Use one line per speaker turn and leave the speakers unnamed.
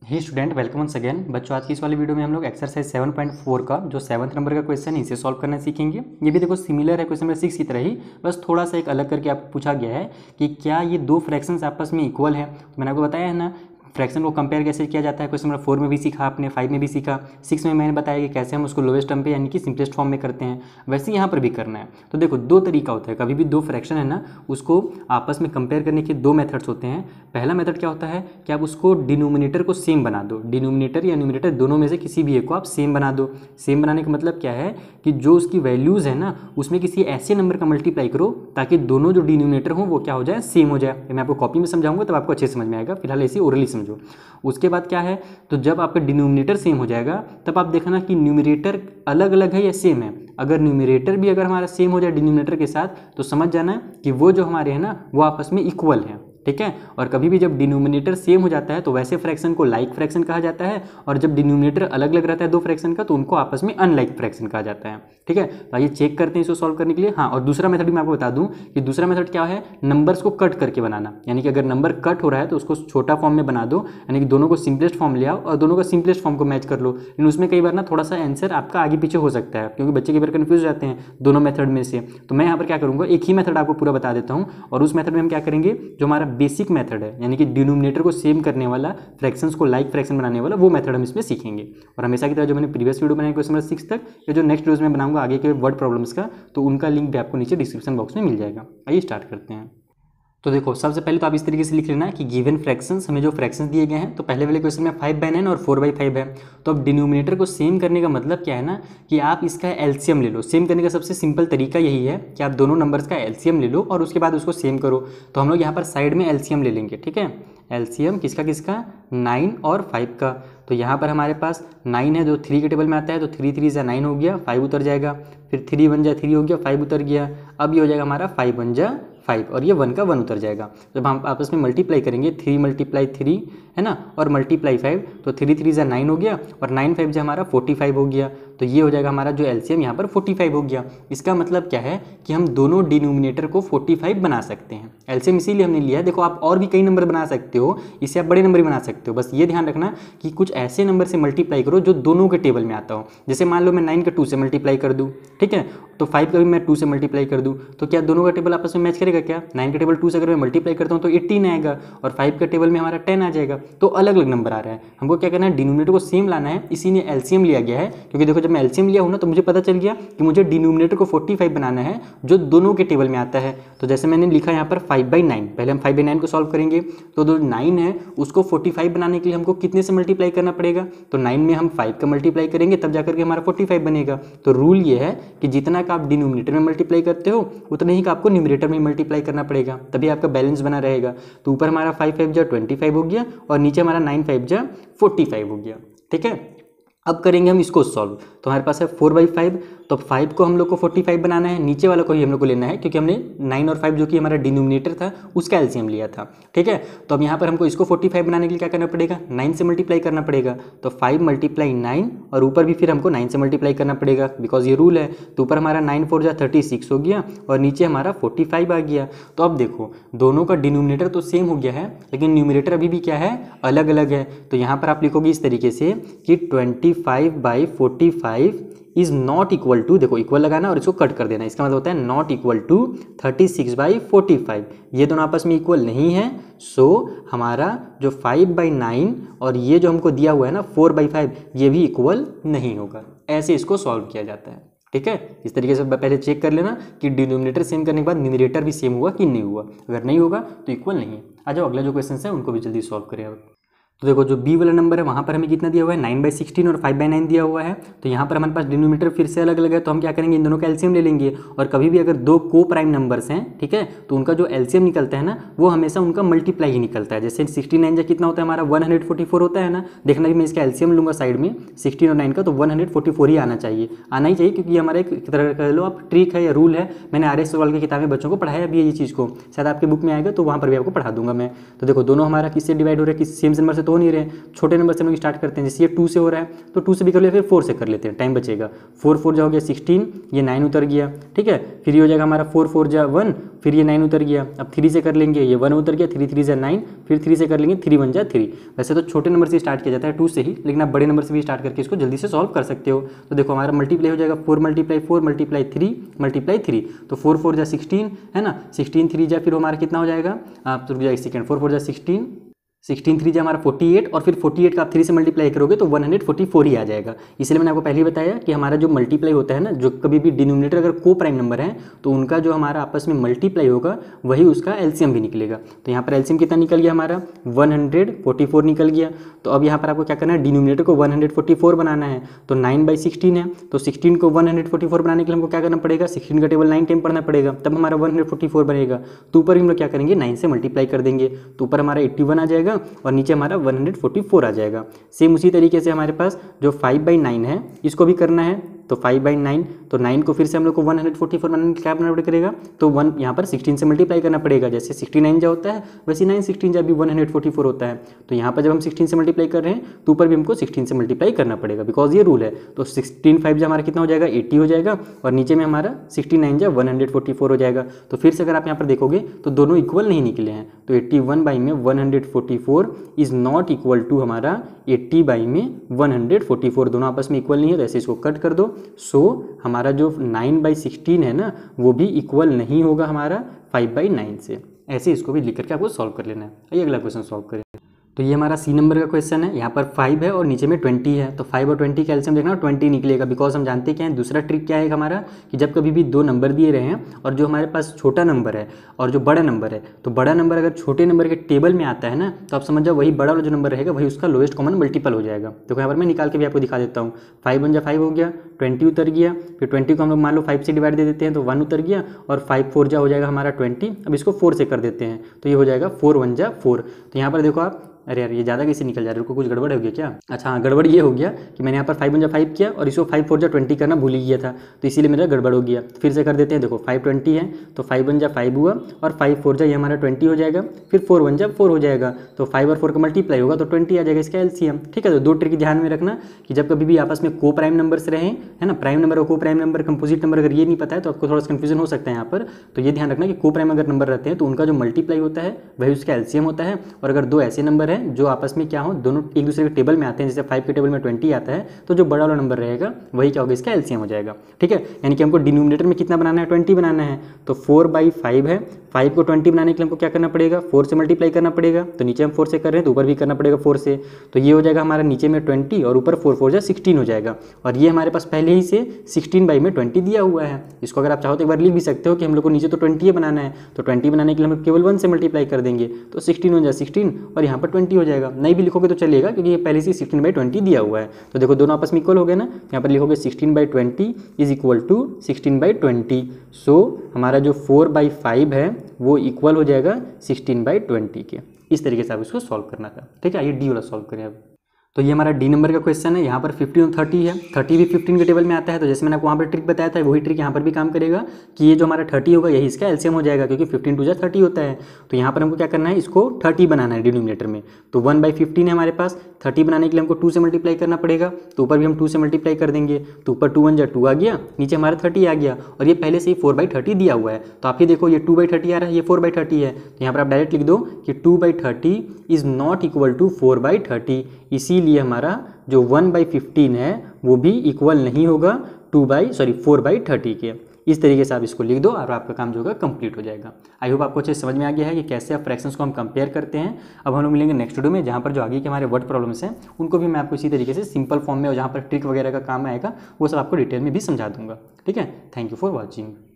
हे student, welcome once again. बच्चों, आज की इस वाली वीडियो में हम लोग एक्सरसाइज 7.4 का जो 7th नंबर का क्वेश्चन है इसे सॉल्व करना सीखेंगे। ये भी देखो सिमिलर है क्वेश्चन नंबर 6 की तरह ही, बस थोड़ा सा एक अलग करके आपको पूछा गया है कि क्या ये दो फ्रैक्शंस आपस में इक्वल है। तो मैंने आपको बताया है ना, फ्रैक्शन को कंपेयर कैसे किया जाता है। क्वेश्चन नंबर 4 में भी सीखा आपने, 5 में भी सीखा, 6 में मैंने बताया कि कैसे हम उसको लोवेस्ट टर्म पे यानी कि सिंपलेस्ट फॉर्म में करते हैं, वैसे यहाँ पर भी करना है। तो देखो दो तरीका होता है, कभी भी दो फ्रैक्शन है ना उसको आपस में कंपेयर करने के दो मेथड्स होते हैं। पहला मेथड क्या होता है कि आप उसको डिनोमिनेटर को सेम बना दो, डिनोमिनेटर या न्यूमिनेटर दोनों में से किसी भी एक को आप सेम बना दो। सेम बनाने का मतलब क्या है कि जो उसकी वैल्यूज़ है ना उसमें किसी ऐसे नंबर का मल्टीप्लाई करो ताकि दोनों जो डिनोमिनेटर हों वो क्या हो जाए, सेम हो जाए। मैं आपको कॉपी में समझाऊंगा तब आपको अच्छे समझ में आएगा, फिलहाल ऐसे ओरली समझो। उसके बाद क्या है, तो जब आपका डिनोमिनेटर सेम हो जाएगा तब आप देखना कि न्यूमिनेटर अलग अलग है या सेम है। अगर न्यूमिनेटर भी अगर हमारा सेम हो जाए डिनोमिनेटर के साथ तो समझ जाना कि वो जो हमारे हैं ना वो आपस में इक्वल है, ठीक है। और कभी भी जब डिनोमिनेटर सेम हो जाता है तो वैसे फ्रैक्शन को लाइक फ्रैक्शन कहा जाता है, और जब डिनोमिनेटर अलग अलग रहता है दो फ्रैक्शन का तो उनको आपस में अनलाइक फ्रैक्शन कहा जाता है, ठीक है। तो आइए चेक करते हैं इसको सॉल्व करने के लिए। हाँ, और दूसरा मेथड भी मैं आपको बता दूं कि दूसरा मेथड क्या है, नंबर्स को कट करके बनाना। यानी कि अगर नंबर कट हो रहा है तो उसको छोटा फॉर्म में बना दो, यानी कि दोनों को सिंपलेस्ट फॉर्म ले आओ और दोनों का सिंपलेस्ट फॉर्म को मैच कर लो। लेकिन उसमें कई बार ना थोड़ा सा आंसर आपका आगे पीछे हो सकता है, क्योंकि बच्चे कई बार कंफ्यूज हो जाते हैं दोनों मेथड में से। तो मैं यहाँ पर क्या करूँगा, एक ही मेथड आपको पूरा बता देता हूँ, और उस मेथड में हम क्या करेंगे, जो हमारा बेसिक मेथड है यानी कि डिनोमिनेटर को सेम करने वाला, फ्रैक्शंस को लाइक फ्रैक्शन बनाने वाला, वो मेथड हम इसमें सीखेंगे। और हमेशा की तरह जो मैंने प्रीवियस वीडियो बनाई क्वेश्चन नंबर 6 तक, या जो नेक्स्ट वीडियोस में बनाऊंगा आगे के वर्ड प्रॉब्लम्स का, तो उनका लिंक भी आपको नीचे डिस्क्रिप्शन बॉक्स में मिल जाएगा। आइए स्टार्ट करते हैं। तो देखो सबसे पहले तो आप इस तरीके से लिख लेना कि गिवन फ्रैक्शंस, हमें जो फ्रैक्शंस दिए गए हैं, तो पहले वाले क्वेश्चन में 5/9 और 4/5 है। तो अब डिनोमिनेटर को सेम करने का मतलब क्या है ना कि आप इसका एलसीएम ले लो। सेम करने का सबसे सिंपल तरीका यही है कि आप दोनों नंबर्स का एलसीएम ले लो और उसके बाद उसको सेम करो। तो हम लोग यहाँ पर साइड में एलसीएम ले लेंगे, ठीक है। एलसीएम किसका किसका, 9 और 5 का। तो यहाँ पर हमारे पास 9 है जो 3 के टेबल में आता है, तो 3 3 जा 9 हो गया, 5 उतर जाएगा। फिर 3 1 जा 3 हो गया, 5 उतर गया। अब ये हो जाएगा हमारा 5 1 जा 5, और ये 1 का 1 उतर जाएगा। जब हम आपस में मल्टीप्लाई करेंगे 3 × 3 है ना, और मल्टीप्लाई 5, तो 3 3 जा 9 हो गया, और 9 5 जा हमारा 45 हो गया। तो ये हो जाएगा हमारा जो एलसीएम यहाँ पर 45 हो गया। इसका मतलब क्या है कि हम दोनों डिनोमिनेटर को 45 बना सकते हैं। एलसीएम इसीलिए हमने लिया है। देखो आप और भी कई नंबर बना सकते हो, इससे आप बड़े नंबर भी बना सकते हो, बस ये ध्यान रखना कि कुछ ऐसे नंबर से मल्टीप्लाई करो जो दोनों के टेबल में आता हो। जैसे मान लो मैं 9 का 2 से मल्टीप्लाई कर दूँ, ठीक है, तो 5 का भी मैं 2 से मल्टीप्लाई कर दूँ, तो क्या दोनों का टेबल आपस में मैच करेगा क्या। 9 का टेबल 2 से अगर मैं मल्टीप्लाई करता हूँ तो 18 आएगा, और 5 का टेबल में हमारा 10 आ जाएगा। तो अलग अलग नंबर आ रहा है, हमको क्या करना है, डिनोमिनेटर को सेम लाना है, इसीलिए एलसीएम लिया गया है। क्योंकि देखो जब मैं एलसीएम लिया हूँ ना तो मुझे पता चल गया कि मुझे डिनोमिनेटर को 45 बनाना है जो दोनों के टेबल में आता है। तो जैसे मैंने लिखा यहाँ पर 5/9, पहले हम 5/9 को सॉल्व करेंगे। तो जो 9 है उसको 45 बनाने के लिए हमको कितने से मल्टीप्लाई करना पड़ेगा, तो 9 में हम 5 का मल्टीप्लाई करेंगे तब जाकर के हमारा 45 बनेगा। तो रूल ये है कि जितना का आप डिनोमिनेटर में मल्टीप्लाई करते हो उतने ही का आपको न्यूमरेटर में मल्टीप्लाई करना पड़ेगा, तभी आपका बैलेंस बना रहेगा। तो ऊपर हमारा 5 5 जा 25 हो गया, और नीचे हमारा 9 5 जा 45 हो गया, ठीक है। अब करेंगे हम इसको सॉल्व। तो हमारे पास है 4/5, तो 5 को हम लोग को 45 बनाना है, नीचे वाला को ही हम लोग को लेना है, क्योंकि हमने 9 और 5 जो कि हमारा डिनोमिनेटर था उसका एलसीएम लिया था, ठीक है। तो अब यहाँ पर हमको इसको 45 बनाने के लिए क्या करना पड़ेगा, 9 से मल्टीप्लाई करना पड़ेगा। तो 5 × 9, और ऊपर भी फिर हमको 9 से मल्टीप्लाई करना पड़ेगा, बिकॉज ये रूल है। तो ऊपर हमारा 9 4 जा 36 हो गया, और नीचे हमारा 45 आ गया। तो अब देखो दोनों का डिनोमिनेटर तो सेम हो गया है, लेकिन न्यूमिनेटर अभी भी क्या है, अलग अलग है। तो यहाँ पर आप लिखोगे इस तरीके से कि 25/45 इज नॉट इक्वल टू, देखो इक्वल लगाना और इसको कट कर देना, इसका मतलब होता है नॉट इक्वल टू 36/45। ये दोनों आपस में इक्वल नहीं है। सो हमारा जो 5/9 और ये जो हमको दिया हुआ है ना 4/5, ये भी इक्वल नहीं होगा। ऐसे इसको सॉल्व किया जाता है, ठीक है। इस तरीके से पहले चेक कर लेना कि डिनोमिनेटर सेम करने के बाद न्यूमरेटर भी सेम हुआ कि नहीं हुआ। अगर नहीं होगा तो इक्वल नहीं है। आ जाओ अगला जो क्वेश्चन है उनको भी जल्दी सॉल्व करें अब। तो देखो जो बी वाला नंबर है वहाँ पर हमें कितना दिया हुआ है, 9/16 और 5/9 दिया हुआ है। तो यहाँ पर हमारे पास डिनोमिनेटर फिर से अलग अलग है, तो हम क्या करेंगे, इन दोनों का एलसीएम ले लेंगे। और कभी भी अगर दो को प्राइम नंबर्स हैं, ठीक है, तो उनका जो एलसीएम निकलता है ना वो हमेशा उनका मल्टीप्लाई ही निकलता है। जैसे 69 जा कितना होता है हमारा, 144 होता है ना। देखना कि मैं इसका एलसीएम लूँगा साइड में 16 और 9 का, तो 144 ही आना चाहिए, क्योंकि ये हमारा एक तरह कह लो आप ट्रिक है या रूल है। मैंने RS सवाल की किताबें बच्चों को पढ़ाया भी है ये चीज़ को, शायद आपके बुक में आएगा तो वहाँ पर भी आपको पढ़ा दूंगा मैं। तो देखो दोनों हमारा किससे डिवाइड हो रहा है, किस सेम नंबर से से तो हो नहीं रहे, छोटे नंबर से हम लोग स्टार्ट करते हैं। जैसे ये 2 से हो रहा है तो 2 से भी कर लिया, फिर 4 से कर लेते हैं, टाइम बचेगा। 4 4 जा हो गया 16, ये 9 उतर गया, ठीक है। फिर ये हो जाएगा हमारा 4 4 जा 1, फिर ये 9 उतर गया। अब 3 से कर लेंगे, ये 1 उतर गया, 3 3 जा 9, फिर 3 से कर लेंगे, 3 1 जा 3। वैसे तो छोटे नंबर से स्टार्ट किया जाता है 2 से ही, लेकिन आप बड़े नंबर से भी स्टार्ट करके इसको जल्दी से सॉल्व कर सकते हो। तो देखो हमारा मल्टीप्लाई हो जाएगा 4 × 4 × 3 × 3, तो 4 4 जा 16 है ना, 16 3 जा फिर हमारा कितना हो जाएगा, आप रुक जाए एक सेकेंड, 4 4 जा 16, 16 3 जा हमारा 48, और फिर 48 का आप 3 से मल्टीप्लाई करोगे तो 144 ही आ जाएगा। इसलिए मैंने आपको पहले ही बताया कि हमारा जो मल्टीप्लाई होता है ना, जो कभी भी डिनोमिनेटर अगर को प्राइम नंबर है तो उनका जो हमारा आपस में मल्टीप्लाई होगा वही उसका एलसीएम भी निकलेगा। तो यहाँ पर एलसीएम कितना निकल गया हमारा 144 निकल गया। तो अब यहाँ पर आपको क्या करना है, डिनोमिनेटर को 144 बनाना है। तो 9/16 है, तो 16 को 144 बनाने के लिए हमको क्या करना पड़ेगा, 16 का टेबल 9 टाइम पढ़ना पड़ेगा, तब हमारा 144 बनेगा। तो ऊपर हम लोग क्या करेंगे, 9 से मल्टीप्लाई कर देंगे, तो ऊपर हमारा 81 आ जाएगा और नीचे हमारा 144 आ जाएगा। सेम उसी तरीके से हमारे पास जो 5/9 है इसको भी करना है। तो 5/9, तो 9 को फिर से हम लोग को 144 बनाने के क्या बनाना पड़ेगा, तो 1 यहाँ पर 16 से मल्टीप्लाई करना पड़ेगा। जैसे 69 जा होता है वैसे 9 16 जा भी 144 होता है। तो यहाँ पर जब हम 16 से मल्टीप्लाई कर रहे हैं तो ऊपर भी हमको 16 से मल्टीप्लाई करना पड़ेगा, बिकॉज ये रूल है। तो 16 5 जा हमारा कितना हो जाएगा 80 हो जाएगा, और नीचे में हमारा 69 जा 144 हो जाएगा। तो फिर से अगर आप यहाँ पर देखोगे तो दोनों इक्वल नहीं निकले हैं। तो 81 में 144 इज नॉट इक्वल टू हमारा 80 में 144, दोनों आपस में इक्वल नहीं है। तो ऐसे इसको कट कर दो। सो हमारा जो 9/16 है ना वो भी इक्वल नहीं होगा हमारा 5/9 से। ऐसे इसको भी लिख करके आपको सॉल्व कर लेना है। आइए अगला क्वेश्चन सॉल्व करें। तो ये हमारा सी नंबर का क्वेश्चन है। यहाँ पर 5 है और नीचे में 20 है। तो 5 और 20 का एलसीएम देखना 20 निकलेगा, बिकॉज हम जानते क्या है, दूसरा ट्रिक क्या है हमारा कि जब कभी भी 2 नंबर दिए रहे हैं और जो हमारे पास छोटा नंबर है और जो बड़ा नंबर है, तो बड़ा नंबर अगर छोटे नंबर के टेबल में आता है ना तो आप समझ जाओ वही बड़ा वाला जो नंबर रहेगा वही उसका लोएस्ट कॉमन मल्टीपल हो जाएगा। तो यहाँ पर मैं निकाल के भी आपको दिखा देता हूँ। 5 1 जा 5 हो गया, 20 उतर गया, फिर 20 को हम लोग मान लो 5 से डिवाइड दे देते हैं तो 1 उतर गया, और 5 4 जा हो जाएगा हमारा 20। अब इसको 4 से कर देते हैं तो ये हो जाएगा 4 1 जा 4। तो यहाँ पर देखो आप, अरे यार ये ज़्यादा कैसे निकल जा रहा है, रुको कुछ गड़बड़ हो गया क्या। अच्छा हाँ, गड़बड़ ये हो गया कि मैंने यहाँ पर 5 1 जा 5 किया और इसको 5 4 जा 20 करना भूल ही गया था, तो इसीलिए मेरा गड़बड़ हो गया। फिर से कर देते हैं, देखो 5 20 है तो 5 1 जा 5 हुआ, और 5 4 जा ये हमारा 20 हो जाएगा, फिर 4 1 जा 4 हो जाएगा, तो 5 और 4 का मल्टीप्लाई होगा तो 20 आ जाएगा इसका एलसीएम। ठीक है, तो 2 ट्रिक ध्यान में रखना कि जब कभी भी आपस में को प्राइम नंबर्स रहे है ना, प्राइम नंबर और को प्राइम नंबर कंपोजिट नंबर अगर ये नहीं पता है तो आपको थोड़ा सा कंफ्यूजन हो सकता है यहाँ पर। तो ये ध्यान रखना कि को प्राइम अगर नंबर रहते हैं तो उनका जो मल्टीप्लाई होता है वही उसका एलसीएम होता है, और अगर 2 ऐसे नंबर हैं जो आपस में क्या हो, दोनों एक दूसरे के टेबल में आते हैं, जैसे 5 के टेबल में 20 आता है तो जो बड़ा वाला नंबर रहेगा वही क्या होगा, इसका एलसीएम हो जाएगा। ठीक है, यानी कि हमको डिनोमिनेटर में कितना बनाना है, 20 बनाना है। तो 4/5 है, 5 को 20 बनाने के लिए हमको क्या करना पड़ेगा, 4 से मल्टीप्लाई करना पड़ेगा। तो नीचे हम 4 से कर रहे हैं तो ऊपर भी करना पड़ेगा 4 से। तो ये हो जाएगा हमारा नीचे में 20 और ऊपर 4 4 जा 16 हो जाएगा, और ये हमारे पास पहले ही से 16/20 दिया हुआ है। इसको अगर आप चाहो तो एक बार लिख भी सकते हो कि हम लोग को नीचे तो 20 बनाना है, तो 20 बनाने के लिए हम केवल 1 से मल्टीप्लाई कर देंगे, तो 16 1 जा 16 और यहाँ पर 20 हो जाएगा। नहीं भी लिखोगे तो चलेगा क्योंकि ये पहले से 16/20 दिया हुआ है। तो देखो दोनों आपस में इक्वल हो गए ना, यहाँ पर लिखोगे 16/20 इज इक्वल टू 16/20। सो हमारा जो 4/5 है वो इक्वल हो जाएगा 16/20 के। इस तरीके से आप इसको सॉल्व करना था। ठीक है, आइए डी वाला सॉल्व करें अब। तो ये हमारा डी नंबर का क्वेश्चन है। यहाँ पर 15 और 30 है, 30 भी 15 के टेबल में आता है। तो जैसे मैंने आपको वहाँ पर ट्रिक बताया था वही ट्रिक यहाँ पर भी काम करेगा कि ये जो हमारा 30 होगा यही इसका एलसीएम हो जाएगा, क्योंकि 15 2 जा 30 होता है। तो यहाँ पर हमको क्या करना है, इसको 30 बनाना है डिनोमिनेटर में। तो 1/15 है हमारे पास, 30 बनाने के लिए हमको 2 से मल्टीप्लाई करना पड़ेगा, तो ऊपर भी हम 2 से मल्टीप्लाई कर देंगे, तो ऊपर 2 1 जा 2 आ गया, नीचे हमारा 30 आ गया, और ये पहले से ही 4/30 दिया हुआ है। तो आप ही देखो ये 2/30 आ रहा है, ये 4/30 है। तो यहाँ पर आप डायरेक्ट लिख दो कि 2/30 इज नॉट इक्वल टू 4/30, इसीलिए हमारा जो 1/15 है वो भी इक्वल नहीं होगा 4/30 के। इस तरीके से आप इसको लिख दो और आपका काम जो होगा कंप्लीट हो जाएगा। आई होप आपको अच्छे समझ में आ गया है कि कैसे आप फ्रैक्शंस को हम कंपेयर करते हैं। अब हम लोग मिलेंगे नेक्स्ट वीडियो में, जहाँ पर जो आगे के हमारे वर्ड प्रॉब्लम्स हैं उनको भी मैं आपको इसी तरीके से सिंपल फॉर्म में और जहाँ पर ट्रिक वगैरह का काम आएगा वो सब आपको डिटेल में भी समझा दूंगा। ठीक है, थैंक यू फॉर वॉचिंग।